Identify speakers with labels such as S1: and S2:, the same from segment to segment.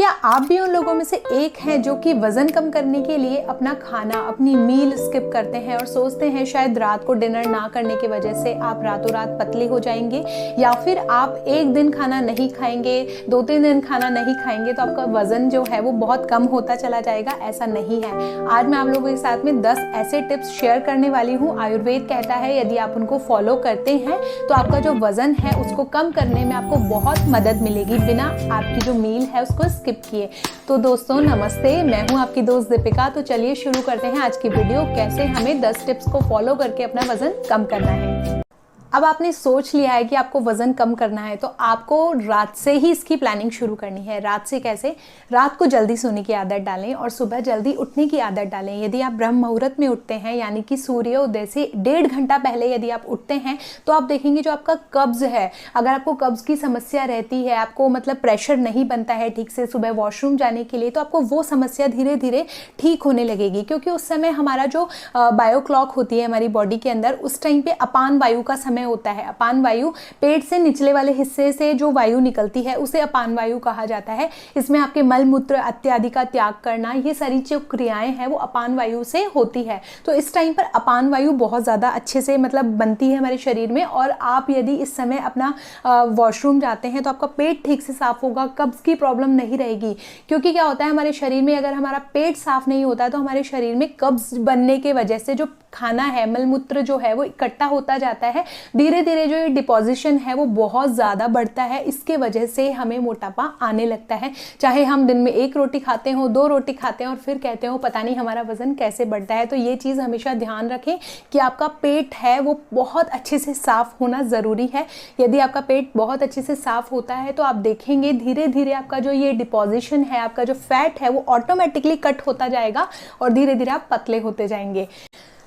S1: क्या आप भी उन लोगों में से एक हैं जो कि वज़न कम करने के लिए अपना खाना, अपनी मील स्किप करते हैं और सोचते हैं शायद रात को डिनर ना करने की वजह से आप रातों रात पतले हो जाएंगे, या फिर आप एक दिन खाना नहीं खाएंगे, 2-3 दिन खाना नहीं खाएंगे तो आपका वज़न जो है वो बहुत कम होता चला जाएगा? ऐसा नहीं है। आज मैं आप लोगों के साथ में 10 ऐसे टिप्स शेयर करने वाली हूँ। आयुर्वेद कहता है यदि आप उनको फॉलो करते हैं तो आपका जो वज़न है उसको कम करने में आपको बहुत मदद मिलेगी, बिना आपकी जो मील है उसको स्किप किए। तो दोस्तों नमस्ते, मैं हूं आपकी दोस्त दीपिका। तो चलिए शुरू करते हैं आज की वीडियो, कैसे हमें 10 टिप्स को फॉलो करके अपना वजन कम करना है। अब आपने सोच लिया है कि आपको वज़न कम करना है तो आपको रात से ही इसकी प्लानिंग शुरू करनी है। रात से कैसे? रात को जल्दी सोने की आदत डालें और सुबह जल्दी उठने की आदत डालें। यदि आप ब्रह्म मुहूर्त में उठते हैं, यानी कि सूर्योदय से 1.5 घंटा पहले यदि आप उठते हैं तो आप देखेंगे जो आपका कब्ज़ है, अगर आपको कब्ज़ की समस्या रहती है, आपको मतलब प्रेशर नहीं बनता है ठीक से सुबह वॉशरूम जाने के लिए, तो आपको वो समस्या धीरे धीरे ठीक होने लगेगी। क्योंकि उस समय हमारा जो बायो क्लॉक होती है हमारी बॉडी के अंदर, उस टाइम पे अपान वायु का समय होता है। अपान वायु पेट से निचले वाले हिस्से से जो वायु निकलती है उसे अपान वायु कहा जाता है। इसमें आपके मल मूत्र इत्यादि का त्याग करना, ये सारी जो क्रियाएं हैं वो अपान वायु से होती है। तो इस टाइम पर अपान वायु बहुत ज़्यादा अच्छे से मतलब बनती है हमारे शरीर में, और आप यदि इस समय अपना वॉशरूम जाते हैं तो आपका पेट ठीक से साफ होगा, कब्ज़ की प्रॉब्लम नहीं रहेगी। क्योंकि क्या होता है हमारे शरीर में, अगर हमारा पेट साफ नहीं होता तो हमारे शरीर में कब्ज़ बनने के वजह से जो खाना है, मलमूत्र जो है वो इकट्ठा होता जाता है। धीरे धीरे जो ये डिपोजिशन है वो बहुत ज़्यादा बढ़ता है। इसके वजह से हमें मोटापा आने लगता है। चाहे हम दिन में 1 रोटी खाते हो, 2 रोटी खाते हैं और फिर कहते हो पता नहीं हमारा वज़न कैसे बढ़ता है। तो ये चीज़ हमेशा ध्यान रखें कि आपका पेट है वो बहुत अच्छे से साफ़ होना ज़रूरी है। यदि आपका पेट बहुत अच्छे से साफ़ होता है तो आप देखेंगे धीरे धीरे आपका जो ये डिपोजिशन है, आपका जो फैट है वो ऑटोमेटिकली कट होता जाएगा और धीरे धीरे आप पतले होते जाएंगे।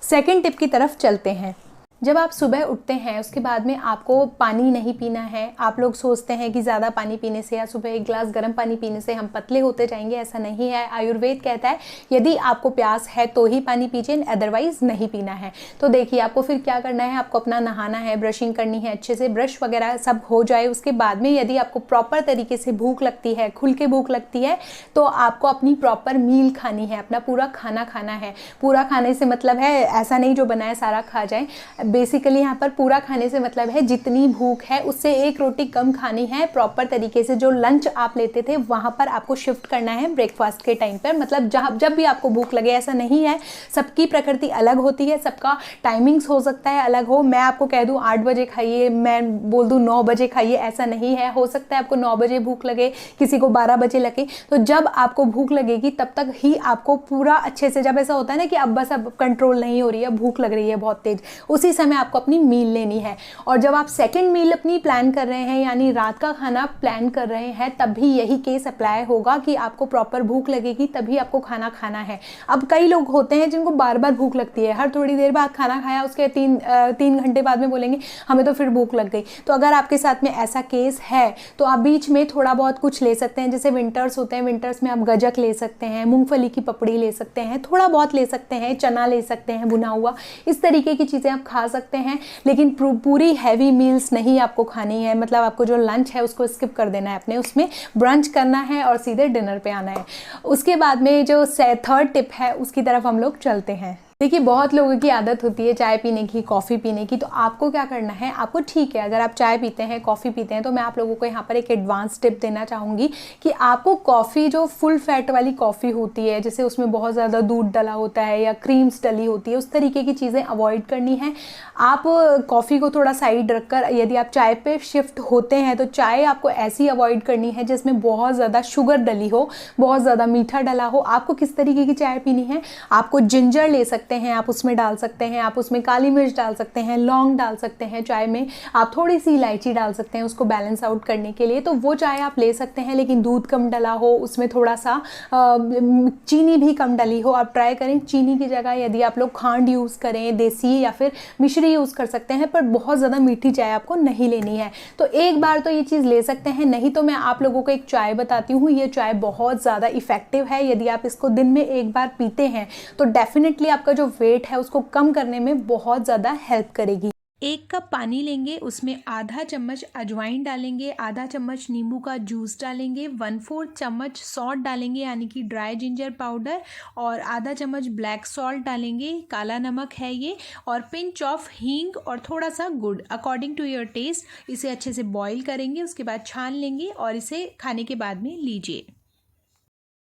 S1: सेकेंड टिप की तरफ चलते हैं। जब आप सुबह उठते हैं उसके बाद में आपको पानी नहीं पीना है। आप लोग सोचते हैं कि ज़्यादा पानी पीने से या सुबह 1 गिलास गर्म पानी पीने से हम पतले होते जाएंगे, ऐसा नहीं है। आयुर्वेद कहता है यदि आपको प्यास है तो ही पानी पीजिए, अदरवाइज़ नहीं पीना है। तो देखिए आपको फिर क्या करना है, आपको अपना नहाना है, ब्रशिंग करनी है, अच्छे से ब्रश वगैरह सब हो जाए। उसके बाद में यदि आपको प्रॉपर तरीके से भूख लगती है, खुल के भूख लगती है, तो आपको अपनी प्रॉपर मील खानी है, अपना पूरा खाना खाना है। पूरा खाने से मतलब है ऐसा नहीं जो बनाए सारा खा जाए। बेसिकली यहाँ पर पूरा खाने से मतलब है जितनी भूख है उससे 1 रोटी कम खानी है। प्रॉपर तरीके से जो लंच आप लेते थे वहाँ पर आपको शिफ्ट करना है ब्रेकफास्ट के टाइम पर। मतलब जब भी आपको भूख लगे, ऐसा नहीं है, सबकी प्रकृति अलग होती है, सबका टाइमिंग्स हो सकता है अलग हो। मैं आपको कह दूँ 8 बजे खाइए, मैं बोल दूँ 9 बजे खाइए, ऐसा नहीं है। हो सकता है आपको 9 बजे भूख लगे, किसी को 12 बजे लगे। तो जब आपको भूख लगेगी तब तक ही आपको पूरा अच्छे से, जब ऐसा होता है ना कि अब बस अब कंट्रोल नहीं हो रही है, भूख लग रही है बहुत तेज, उसी समय आपको अपनी मील लेनी है। और जब आप सेकंड मील अपनी प्लान कर रहे हैं, यानी रात का खाना प्लान कर रहे हैं, तब भी यही केस अप्लाई होगा कि आपको प्रॉपर भूख लगेगी तभी आपको खाना खाना है। अब कई लोग होते हैं जिनको बार बार भूख लगती है, हर थोड़ी देर बाद खाना खाया उसके 3 घंटे बाद में बोलेंगे हमें तो फिर भूख लग गई। तो अगर आपके साथ में ऐसा केस है तो आप बीच में थोड़ा बहुत कुछ ले सकते हैं। जैसे विंटर्स होते हैं, विंटर्स में आप गजक ले सकते हैं, मूंगफली की पपड़ी ले सकते हैं, थोड़ा बहुत ले सकते हैं, चना ले सकते हैं भुना हुआ, इस तरीके की चीज़ें आप खा सकते हैं। लेकिन पूरी हैवी मील्स नहीं आपको खानी है। मतलब आपको जो लंच है उसको स्किप कर देना है, अपने उसमें ब्रंच करना है और सीधे डिनर पे आना है। उसके बाद में जो थर्ड टिप है उसकी तरफ हम लोग चलते हैं। देखिए बहुत लोगों की आदत होती है चाय पीने की, कॉफ़ी पीने की। तो आपको क्या करना है, आपको ठीक है अगर आप चाय पीते हैं, कॉफ़ी पीते हैं, तो मैं आप लोगों को यहाँ पर एक एडवांस टिप देना चाहूँगी कि आपको कॉफ़ी, जो फुल फैट वाली कॉफ़ी होती है, जैसे उसमें बहुत ज़्यादा दूध डला होता है या क्रीम्स डली होती है, उस तरीके की चीज़ें अवॉइड करनी है। आप कॉफ़ी को थोड़ा साइड रखकर यदि आप चाय पे शिफ्ट होते हैं तो चाय आपको ऐसी अवॉइड करनी है जिसमें बहुत ज़्यादा शुगर डली हो, बहुत ज़्यादा मीठा डला हो। आपको किस तरीके की चाय पीनी है, आपको जिंजर ले सकते हैं, आप उसमें डाल सकते हैं, आप उसमें काली मिर्च डाल सकते हैं, लौंग डाल सकते हैं, चाय में आप थोड़ी सी इलायची डाल सकते हैं उसको बैलेंस आउट करने के लिए। तो वो चाय आप ले सकते हैं, लेकिन दूध कम डला हो, उसमें थोड़ा सा चीनी भी कम डली हो। आप ट्राई करें चीनी की जगह यदि आप लोग खांड यूज़ करें, देसी या फिर मिश्री यूज़ कर सकते हैं, पर बहुत ज़्यादा मीठी चाय आपको नहीं लेनी है। तो एक बार तो ये चीज़ ले सकते हैं, नहीं तो मैं आप लोगों को एक चाय बताती हूँ। ये चाय बहुत ज़्यादा इफ़ेक्टिव है। यदि आप इसको दिन में 1 बार पीते हैं तो डेफिनेटली आपका जो वेट है उसको कम करने में बहुत ज़्यादा हेल्प करेगी। 1 कप पानी लेंगे, उसमें आधा चम्मच अजवाइन डालेंगे, आधा चम्मच नींबू का जूस डालेंगे, 1/4 चम्मच सॉल्ट डालेंगे यानी कि ड्राई जिंजर पाउडर, और आधा चम्मच ब्लैक सॉल्ट डालेंगे, काला नमक है ये, और पिंच ऑफ हींग और थोड़ा सा गुड़ अकॉर्डिंग टू योर टेस्ट। इसे अच्छे से बॉईल करेंगे, उसके बाद छान लेंगे और इसे खाने के बाद में लीजिए।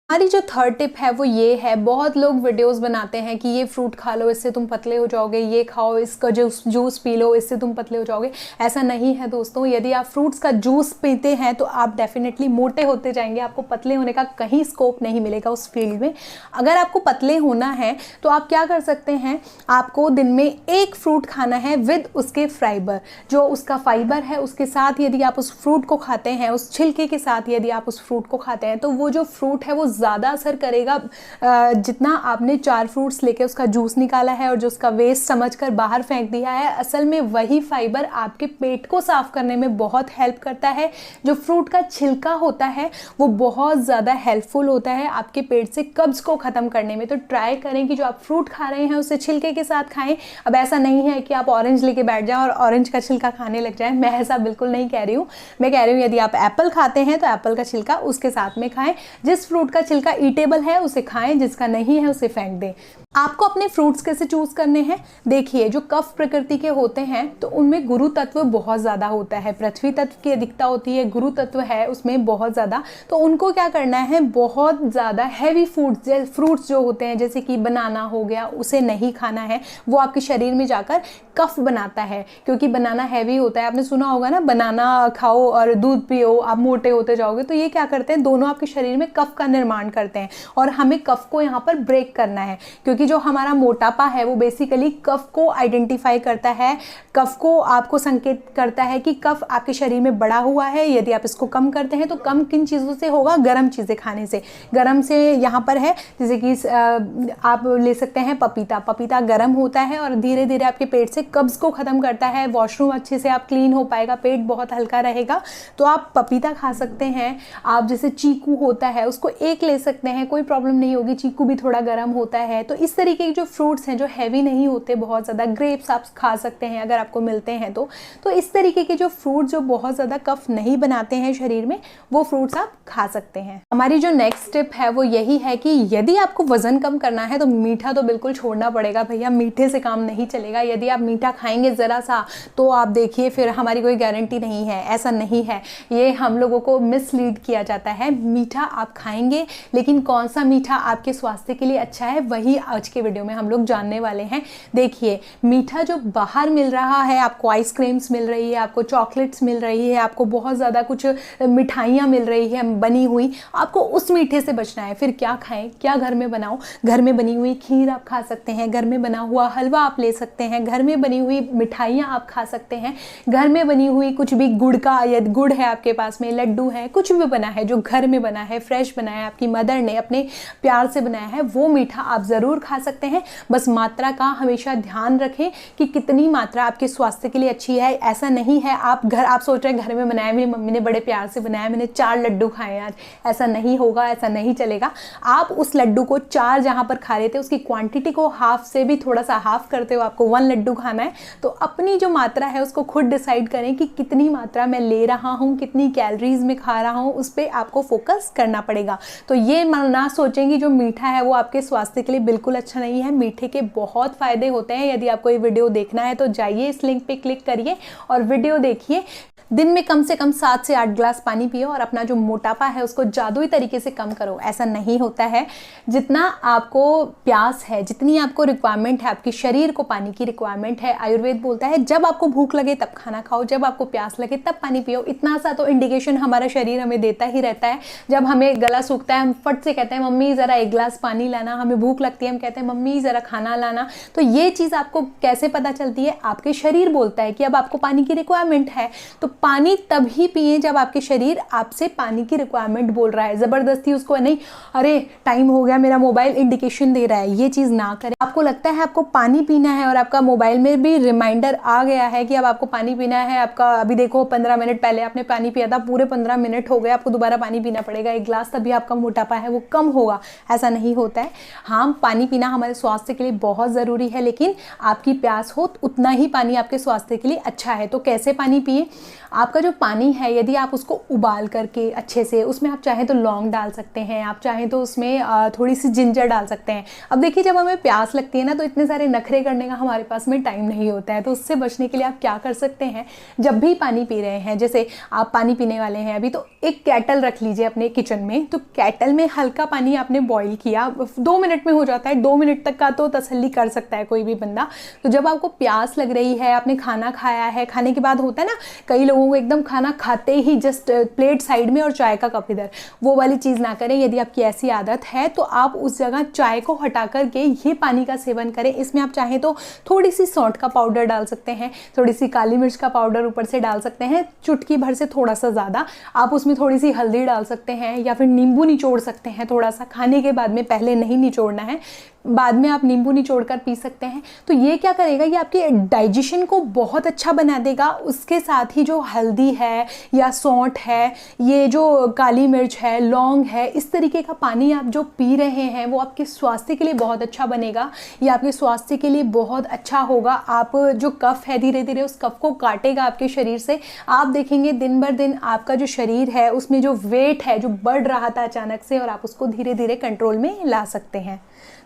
S1: हमारी जो थर्ड टिप है वो ये है, बहुत लोग वीडियोस बनाते हैं कि ये फ्रूट खा लो इससे तुम पतले हो जाओगे, ये खाओ इसका जूस पी लो इससे तुम पतले हो जाओगे। ऐसा नहीं है दोस्तों, यदि आप फ्रूट्स का जूस पीते हैं तो आप डेफिनेटली मोटे होते जाएंगे, आपको पतले होने का कहीं स्कोप नहीं मिलेगा उस फील्ड में। अगर आपको पतले होना है तो आप क्या कर सकते हैं, आपको दिन में 1 फ्रूट खाना है विद उसके फाइबर, जो उसका फाइबर है उसके साथ यदि आप उस फ्रूट को खाते हैं, उस छिलके के साथ यदि आप उस फ्रूट को खाते हैं तो वो जो फ्रूट है वो ज़्यादा असर करेगा। जितना आपने 4 फ्रूट्स लेके उसका जूस निकाला है और जो उसका वेस्ट समझकर बाहर फेंक दिया है, असल में वही फाइबर आपके पेट को साफ करने में बहुत हेल्प करता है। जो फ्रूट का छिलका होता है वो बहुत ज़्यादा हेल्पफुल होता है आपके पेट से कब्ज को ख़त्म करने में। तो ट्राई करें कि जो आप फ्रूट खा रहे हैं उसे छिलके के साथ खाएं। अब ऐसा नहीं है कि आप ऑरेंज लेके बैठ जाएं और ऑरेंज का छिलका खाने लग जाएं, मैं ऐसा बिल्कुल नहीं कह रही हूँ। मैं कह रही हूँ यदि आप एप्पल खाते हैं तो एप्पल का छिलका उसके साथ में खाएं। जिस फ्रूट का छिलका ईटेबल है उसे खाएं, जिसका नहीं है उसे फेंक दें। आपको अपने फ्रूट्स कैसे चूज करने हैं, देखिए जो कफ प्रकृति के होते हैं तो उनमें गुरु तत्व बहुत ज़्यादा होता है, पृथ्वी तत्व की अधिकता होती है, गुरु तत्व है उसमें बहुत ज़्यादा। तो उनको क्या करना है, बहुत ज़्यादा हैवी फ्रूट्स जो होते हैं जैसे कि बनाना हो गया, उसे नहीं खाना है। वो आपके शरीर में जाकर कफ बनाता है, क्योंकि बनाना हैवी होता है। आपने सुना होगा ना, बनाना खाओ और दूध पियो आप मोटे होते जाओगे। तो ये क्या करते हैं, दोनों आपके शरीर में कफ का निर्माण करते हैं और हमें कफ को यहाँ पर ब्रेक करना है, क्योंकि जो हमारा मोटापा है वो बेसिकली कफ को आइडेंटिफाई करता है, कफ को आपको संकेत करता है कि कफ आपके शरीर में बढ़ा हुआ है। यदि आप इसको कम करते हैं तो कम किन चीज़ों से होगा, गर्म चीज़ें खाने से। गर्म से यहाँ पर है जैसे कि आप ले सकते हैं पपीता, पपीता गर्म होता है और धीरे धीरे आपके पेट से कब्ज को ख़त्म करता है। वॉशरूम अच्छे से आप क्लीन हो पाएगा, पेट बहुत हल्का रहेगा, तो आप पपीता खा सकते हैं। आप जैसे चीकू होता है उसको 1 ले सकते हैं, कोई प्रॉब्लम नहीं होगी, चीकू भी थोड़ा गर्म होता है। तो इस तरीके के जो फ्रूट्स हैं जो हैवी नहीं होते बहुत ज़्यादा, ग्रेप्स आप खा सकते हैं अगर आपको मिलते हैं तो इस तरीके के जो फ्रूट जो बहुत ज़्यादा कफ नहीं बनाते हैं शरीर में, वो फ्रूट्स आप खा सकते हैं। हमारी जो नेक्स्ट टिप है वो यही है कि यदि आपको वजन कम करना है तो मीठा तो बिल्कुल छोड़ना पड़ेगा भैया, मीठे से काम नहीं चलेगा। यदि आप मीठा खाएंगे ज़रा सा तो आप देखिए फिर हमारी कोई गारंटी नहीं है, ऐसा नहीं है। ये हम लोगों को मिसलीड किया जाता है। मीठा आप खाएंगे, लेकिन कौन सा मीठा आपके स्वास्थ्य के लिए अच्छा है वही आज के वीडियो में हम लोग जानने वाले हैं। देखिए, मीठा जो बाहर मिल रहा है, आपको आइसक्रीम्स मिल रही है, आपको चॉकलेट्स मिल रही है, आपको बहुत ज़्यादा कुछ मिठाइयाँ मिल रही है बनी हुई, आपको उस मीठे से बचना है। फिर क्या खाएं, क्या घर में बनाओ, घर में बनी हुई खीर आप खा सकते हैं, घर में बना हुआ हलवा आप ले सकते हैं, घर में बनी हुई मिठाइयाँ आप खा सकते हैं, घर में बनी हुई कुछ भी गुड़ का, यदि गुड़ है आपके पास में, लड्डू है, कुछ भी बना है जो घर में बना है, फ्रेश बना है, आपकी मदर ने अपने प्यार से बनाया है, वो मीठा आप ज़रूर खा सकते हैं। बस मात्रा का हमेशा ध्यान रखें कि कितनी मात्रा आपके स्वास्थ्य के लिए अच्छी है। ऐसा नहीं है आप सोच रहे हैं घर में बनाया, मेरी मम्मी ने बड़े प्यार से बनाया, मैंने 4 लड्डू खाए आज, ऐसा नहीं होगा, ऐसा नहीं चलेगा। आप उस लड्डू को 4 जहाँ पर खा रहे थे उसकी क्वांटिटी को हाफ से भी थोड़ा सा हाफ करते हो आपको 1 लड्डू खाना है। तो अपनी जो मात्रा है उसको खुद डिसाइड करें कि कितनी मात्रा मैं ले रहा हूँ, कितनी कैलोरीज में खा रहा हूँ, उस पर आपको फोकस करना पड़ेगा। तो ये ना सोचें कि जो मीठा है वो आपके स्वास्थ्य के लिए बिल्कुल अच्छा नहीं है। मीठे के बहुत फायदे होते हैं। यदि आपको ये वीडियो देखना है तो जाइए इस लिंक पे क्लिक करिए और वीडियो देखिए। दिन में कम से कम 7 से 8 ग्लास पानी पियो और अपना जो मोटापा है उसको जादुई तरीके से कम करो। ऐसा नहीं होता है, जितना आपको प्यास है, जितनी आपको रिक्वायरमेंट है, आपके शरीर को पानी की रिक्वायरमेंट है, आयुर्वेद बोलता है जब आपको भूख लगे तब खाना खाओ, जब आपको प्यास लगे तब पानी पियो। इतना सा तो इंडिकेशन हमारा शरीर हमें देता ही रहता है। जब हमें गला सूखता है हम फट से कहते हैं मम्मी ज़रा 1 ग्लास पानी लाना, हमें भूख लगती है हम कहते हैं मम्मी ज़रा खाना लाना। तो ये चीज़ आपको कैसे पता चलती है, आपके शरीर बोलता है कि अब आपको पानी की रिक्वायरमेंट है। तो पानी तभी पिए जब आपके शरीर आपसे पानी की रिक्वायरमेंट बोल रहा है, जबरदस्ती उसको नहीं, अरे टाइम हो गया मेरा मोबाइल इंडिकेशन दे रहा है, ये चीज़ ना करें। आपको लगता है आपको पानी पीना है और आपका मोबाइल में भी रिमाइंडर आ गया है कि अब आपको पानी पीना है, आपका अभी देखो 15 मिनट पहले आपने पानी पिया था, पूरे 15 मिनट हो गए, आपको दोबारा पानी पीना पड़ेगा 1 ग्लास, तभी आपका मोटापा है वो कम होगा, ऐसा नहीं होता है। हाँ, पानी पीना हमारे स्वास्थ्य के लिए बहुत ज़रूरी है, लेकिन आपकी प्यास हो उतना ही पानी आपके स्वास्थ्य के लिए अच्छा है। तो कैसे पानी पिए? आपका जो पानी है यदि आप उसको उबाल करके अच्छे से, उसमें आप चाहें तो लौंग डाल सकते हैं, आप चाहें तो उसमें थोड़ी सी जिंजर डाल सकते हैं। अब देखिए, जब हमें प्यास लगती है ना तो इतने सारे नखरे करने का हमारे पास में टाइम नहीं होता है। तो उससे बचने के लिए आप क्या कर सकते हैं, जब भी पानी पी रहे हैं, जैसे आप पानी पीने वाले हैं अभी, तो एक केटल रख लीजिए अपने किचन में। तो केटल में हल्का पानी आपने बॉईल किया, 2 मिनट में हो जाता है, 2 मिनट तक का तो तसल्ली कर सकता है कोई भी बंदा। तो जब आपको प्यास लग रही है, आपने खाना खाया है, खाने के बाद होता है ना कई लोगों को एकदम खाना खाते ही जस्ट प्लेट साइड में और चाय का कप इधर, वो वाली चीज़ ना करें। यदि आपकी ऐसी आदत है तो आप उस जगह चाय को हटा करके ये पानी का सेवन करें। इसमें आप चाहें तो थोड़ी सी सौंठ का पाउडर डाल सकते हैं, थोड़ी सी काली मिर्च का पाउडर ऊपर से डाल सकते हैं, चुटकी भर से थोड़ा सा ज़्यादा। आप उसमें थोड़ी सी हल्दी डाल सकते हैं या फिर नींबू निचोड़ सकते हैं थोड़ा सा, खाने के बाद में, पहले नहीं निचोड़ना है, बाद में आप नींबू निचोड़ कर पी सकते हैं। तो ये क्या करेगा, ये आपके डाइजेशन को बहुत अच्छा बना देगा। उसके साथ ही जो हल्दी है या सौंठ है, ये जो काली मिर्च है, लौंग है, इस तरीके का पानी आप जो पी रहे हैं वो आपके स्वास्थ्य के लिए बहुत अच्छा बनेगा। ये आपके स्वास्थ्य के लिए बहुत अच्छा होगा। आप जो कफ है धीरे धीरे उस कफ को काटेगा आपके शरीर से। आप देखेंगे दिन बर दिन आपका जो शरीर है उसमें जो वेट है जो बढ़ रहा था अचानक से, और आप उसको धीरे धीरे कंट्रोल में ला सकते हैं।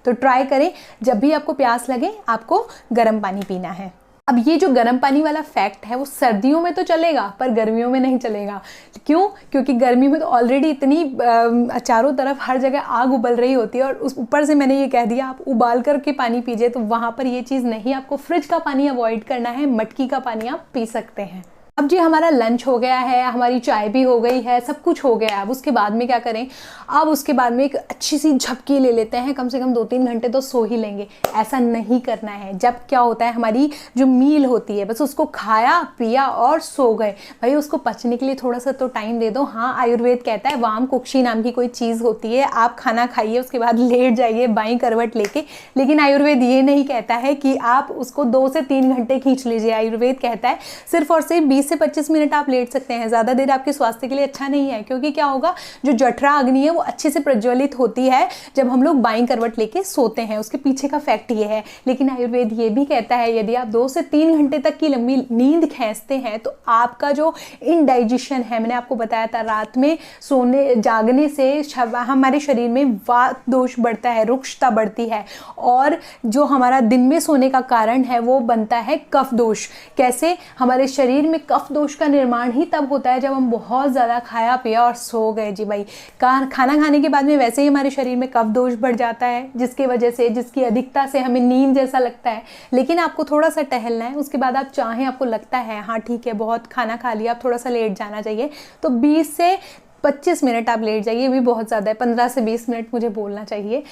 S1: तो ट्राई करें, जब भी आपको प्यास लगे आपको गर्म पानी पीना है। अब ये जो गर्म पानी वाला फैक्ट है वो सर्दियों में तो चलेगा पर गर्मियों में नहीं चलेगा। क्यों? क्योंकि गर्मी में तो ऑलरेडी इतनी चारों तरफ हर जगह आग उबल रही होती है, और उस ऊपर से मैंने ये कह दिया आप उबाल करके पानी पीजिए, तो वहाँ पर ये चीज़ नहीं। आपको फ्रिज का पानी अवॉइड करना है, मटकी का पानी आप पी सकते हैं। अब जी हमारा लंच हो गया है, हमारी चाय भी हो गई है, सब कुछ हो गया है। अब उसके बाद में क्या करें? अब उसके बाद में एक अच्छी सी झपकी ले लेते हैं, कम से कम 2-3 घंटे तो सो ही लेंगे। ऐसा नहीं करना है। जब क्या होता है, हमारी जो मील होती है बस उसको खाया पिया और सो गए, भाई उसको पचने के लिए थोड़ा सा तो टाइम दे दो। हाँ, आयुर्वेद कहता है, वाम कुक्षी नाम की कोई चीज़ होती है, आप खाना खाइए उसके बाद लेट जाइए बाईं करवट लेके। लेकिन आयुर्वेद ये नहीं कहता है कि आप उसको 2 से 3 घंटे खींच लीजिए। आयुर्वेद कहता है सिर्फ और सिर्फ 20 से 25 मिनट आप लेट सकते हैं। ज़्यादा देर आपके स्वास्थ्य के लिए अच्छा नहीं है, क्योंकि क्या होगा, जो जठरा अग्नि है वो अच्छे से प्रज्वलित होती है जब हम लोग बाईं करवट लेके सोते हैं। उसके पीछे का फैक्ट ये है। लेकिन आयुर्वेद ये भी कहता है यदि आप 2 से 3 घंटे तक की लंबी नींद खींचते हैं तो आपका जो इनडाइजेशन है, मैंने आपको बताया था रात में सोने जागने से हमारे शरीर में वात दोष बढ़ता है, रुक्षता बढ़ती है, और जो हमारा दिन में सोने का कारण है वो बनता है कफ दोष। कैसे? हमारे शरीर में कफ दोष का निर्माण ही तब होता है जब हम बहुत ज़्यादा खाया पिया और सो गए जी भाई। खाना खाने के बाद में वैसे ही हमारे शरीर में कफ दोष बढ़ जाता है, जिसकी वजह से, जिसकी अधिकता से हमें नींद जैसा लगता है। लेकिन आपको थोड़ा सा टहलना है, उसके बाद आप चाहें, आपको लगता है हाँ ठीक है बहुत खाना खा लिया, आप थोड़ा सा लेट जाना चाहिए, तो 20 से 25 मिनट आप लेट जाइए, भी बहुत ज़्यादा है। 15 से 20 मिनट मुझे बोलना चाहिए।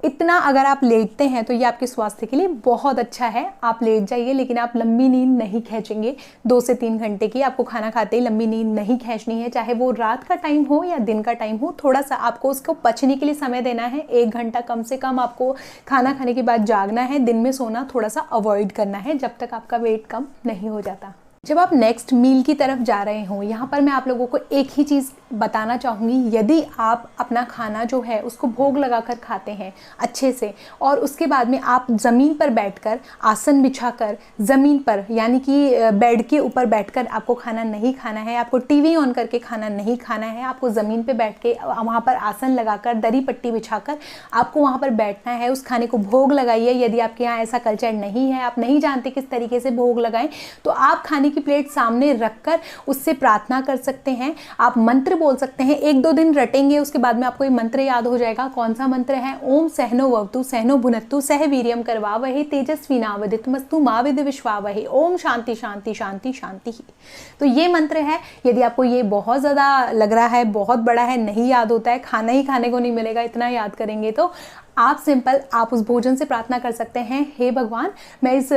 S1: इतना अगर आप लेटते हैं तो ये आपके स्वास्थ्य के लिए बहुत अच्छा है। आप लेट जाइए, लेकिन आप लंबी नींद नहीं खींचेंगे। 2 से 3 घंटे की आपको खाना खाते ही लंबी नींद नहीं खींचनी है, चाहे वो रात का टाइम हो या दिन का टाइम हो। थोड़ा सा आपको उसको पचने के लिए समय देना है। 1 घंटा कम से कम आपको खाना खाने के बाद जागना है। दिन में सोना थोड़ा सा अवॉइड करना है जब तक आपका वेट कम नहीं हो जाता। जब आप नेक्स्ट मील की तरफ जा रहे हों, यहाँ पर मैं आप लोगों को एक ही चीज़ बताना चाहूँगी। यदि आप अपना खाना जो है उसको भोग लगाकर खाते हैं अच्छे से, और उसके बाद में आप ज़मीन पर बैठकर, आसन बिछाकर ज़मीन पर, यानी कि बेड के ऊपर बैठकर आपको खाना नहीं खाना है, आपको टीवी ऑन करके खाना नहीं खाना है। आपको ज़मीन पे बैठ के वहाँ पर आसन लगाकर, दरी पट्टी बिछाकर आपको वहाँ पर बैठना है। उस खाने को भोग लगाइए। यदि आपके यहाँ ऐसा कल्चर नहीं है, आप नहीं जानते किस तरीके से भोग लगाएं, तो आप खाने की प्लेट सामने रखकर उससे प्रार्थना कर सकते हैं। आप मंत्र बोल सकते हैं। 1-2 दिन रटेंगे, उसके बाद में आपको ये मंत्र याद हो जाएगा। कौन सा मंत्र है? ओम सहनो ववतु सहनो भुनत्तु सह वीर्यम करवावहै तेजस्विनावधीतमस्तु मा विद्विषावहै ओम शांति शांति शांति शांति। तो ये मंत्र है। यदि आपको ये बहुत ज़्यादा लग रहा है, बहुत बड़ा है, नहीं याद होता है, खाना ही खाने को नहीं मिलेगा, इतना याद करेंगे, तो आप सिंपल आप उस भोजन से प्रार्थना कर सकते हैं, हे भगवान मैं इस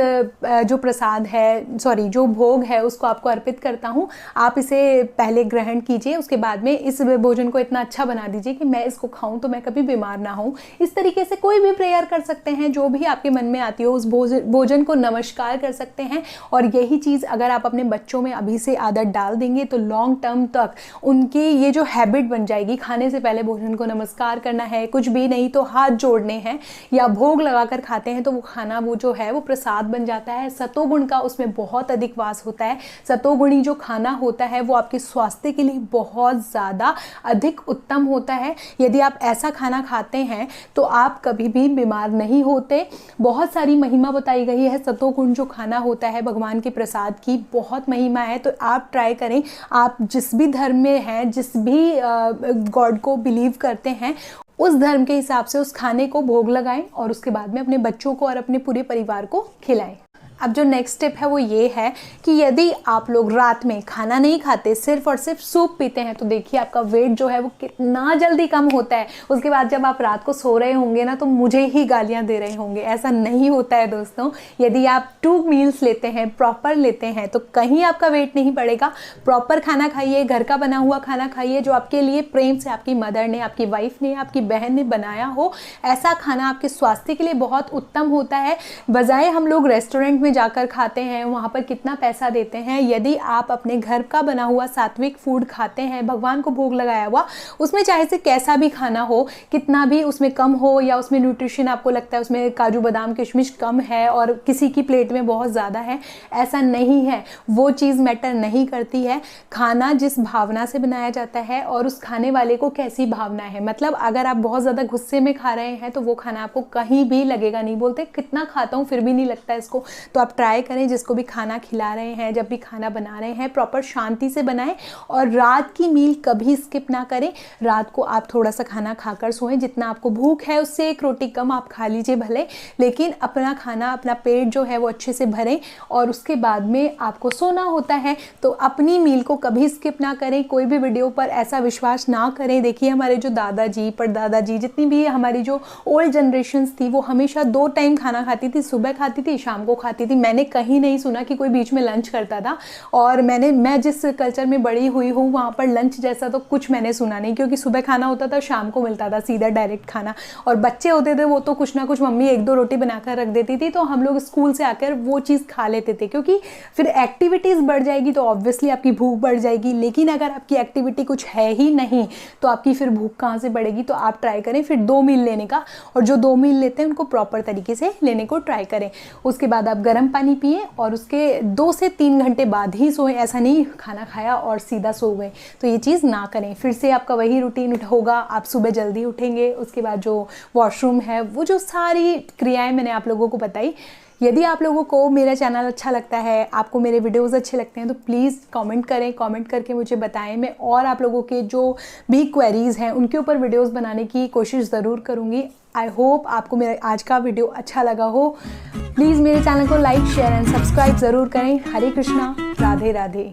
S1: जो प्रसाद है जो भोग है उसको आपको अर्पित करता हूँ, आप इसे पहले ग्रहण कीजिए, उसके बाद में इस भोजन को इतना अच्छा बना दीजिए कि मैं इसको खाऊं तो मैं कभी बीमार ना हूं। इस तरीके से कोई भी प्रेयर कर सकते हैं, जो भी आपके मन में आती हो उस भोजन को नमस्कार कर सकते हैं। और यही चीज़ अगर आप अपने बच्चों में अभी से आदत डाल देंगे तो लॉन्ग टर्म तक उनकी ये जो हैबिट बन जाएगी, खाने से पहले भोजन को नमस्कार करना है, कुछ भी नहीं तो हाथ जोड़ने हैं या भोग लगाकर खाते हैं तो वो खाना वो जो है वो प्रसाद बन जाता है। सतोगुण का उसमें बहुत अधिक वास होता है। सतोगुणी जो खाना होता है वो आपके स्वास्थ्य के लिए बहुत ज़्यादा अधिक उत्तम होता है। यदि आप ऐसा खाना खाते हैं तो आप कभी भी बीमार नहीं होते। बहुत सारी महिमा बताई गई है, सतोगुण जो खाना होता है भगवान के प्रसाद की बहुत महिमा है। तो आप ट्राई करें, आप जिस भी धर्म में हैं, जिस भी गॉड को बिलीव करते हैं उस धर्म के हिसाब से उस खाने को भोग लगाएं और उसके बाद में अपने बच्चों को और अपने पूरे परिवार को खिलाएं। अब जो नेक्स्ट स्टेप है वो ये है कि यदि आप लोग रात में खाना नहीं खाते, सिर्फ और सिर्फ सूप पीते हैं, तो देखिए आपका वेट जो है वो कितना जल्दी कम होता है। उसके बाद जब आप रात को सो रहे होंगे ना तो मुझे ही गालियां दे रहे होंगे। ऐसा नहीं होता है दोस्तों। यदि आप 2 मील्स लेते हैं, प्रॉपर लेते हैं, तो कहीं आपका वेट नहीं बढ़ेगा। प्रॉपर खाना खाइए, घर का बना हुआ खाना खाइए जो आपके लिए प्रेम से आपकी मदर ने, आपकी वाइफ ने, आपकी बहन ने बनाया हो। ऐसा खाना आपके स्वास्थ्य के लिए बहुत उत्तम होता है। बजाय हम लोग रेस्टोरेंट में जाकर खाते हैं, वहाँ पर कितना पैसा देते हैं। यदि आप अपने घर का बना हुआ सात्विक फूड खाते हैं, भगवान को भोग लगाया हुआ, उसमें चाहे से कैसा भी खाना हो, कितना भी उसमें कम हो या उसमें न्यूट्रिशन आपको लगता है उसमें काजू बादाम किशमिश कम है और किसी की प्लेट में बहुत ज़्यादा है, ऐसा नहीं है। वो चीज़ मैटर नहीं करती है। खाना जिस भावना से बनाया जाता है और उस खाने वाले को कैसी भावना है। मतलब अगर आप बहुत ज़्यादा गुस्से में खा रहे हैं तो वो खाना आपको कहीं भी लगेगा नहीं। बोलते कितना खाता हूँ फिर भी नहीं लगता इसको। तो आप ट्राई करें, जिसको भी खाना खिला रहे हैं, जब भी खाना बना रहे हैं, प्रॉपर शांति से बनाएं और रात की मील कभी स्किप ना करें। रात को आप थोड़ा सा खाना खाकर सोएं, जितना आपको भूख है उससे 1 रोटी कम आप खा लीजिए भले, लेकिन अपना खाना, अपना पेट जो है वो अच्छे से भरें और उसके बाद में आपको सोना होता है। तो अपनी मील को कभी स्किप ना करें। कोई भी वीडियो पर ऐसा विश्वास ना करें। देखिए हमारे जो दादाजी, परदादाजी, जितनी भी हमारी जो ओल्ड जनरेशन्स थी वो हमेशा 2 टाइम खाना खाती थी, सुबह खाती थी, शाम को खाती थी। मैंने कहीं नहीं सुना कि कोई बीच में लंच करता था। और मैं जिस कल्चर में बड़ी हुई हूँ वहाँ पर लंच जैसा तो कुछ मैंने सुना नहीं, क्योंकि सुबह खाना होता था, शाम को मिलता था सीधा डायरेक्ट खाना। और बच्चे होते थे वो तो कुछ ना कुछ मम्मी 1-2 रोटी बनाकर रख देती थी, तो हम लोग स्कूल से आकर वो चीज़ खा लेते थे, क्योंकि फिर एक्टिविटीज़ बढ़ जाएगी तो ऑब्वियसली आपकी भूख बढ़ जाएगी। लेकिन अगर आपकी एक्टिविटी कुछ है ही नहीं तो आपकी फिर भूख कहाँ से बढ़ेगी। तो आप ट्राई करें फिर 2 मील लेने का, और जो 2 मील लेते हैं उनको प्रॉपर तरीके से लेने को ट्राई करें। उसके बाद आप गर्म पानी पिए और उसके 2 से 3 घंटे बाद ही सोएं। ऐसा नहीं खाना खाया और सीधा सो गए, तो ये चीज़ ना करें। फिर से आपका वही रूटीन होगा, आप सुबह जल्दी उठेंगे, उसके बाद जो वॉशरूम है, वो जो सारी क्रियाएं मैंने आप लोगों को बताई। यदि आप लोगों को मेरा चैनल अच्छा लगता है, आपको मेरे वीडियोस अच्छे लगते हैं, तो प्लीज़ कमेंट करें, कमेंट करके मुझे बताएं। मैं और आप लोगों के जो भी क्वेरीज़ हैं उनके ऊपर वीडियोस बनाने की कोशिश ज़रूर करूँगी। आई होप आपको मेरा आज का वीडियो अच्छा लगा हो। प्लीज़ मेरे चैनल को लाइक, शेयर एंड सब्सक्राइब ज़रूर करें। हरे कृष्णा, राधे राधे।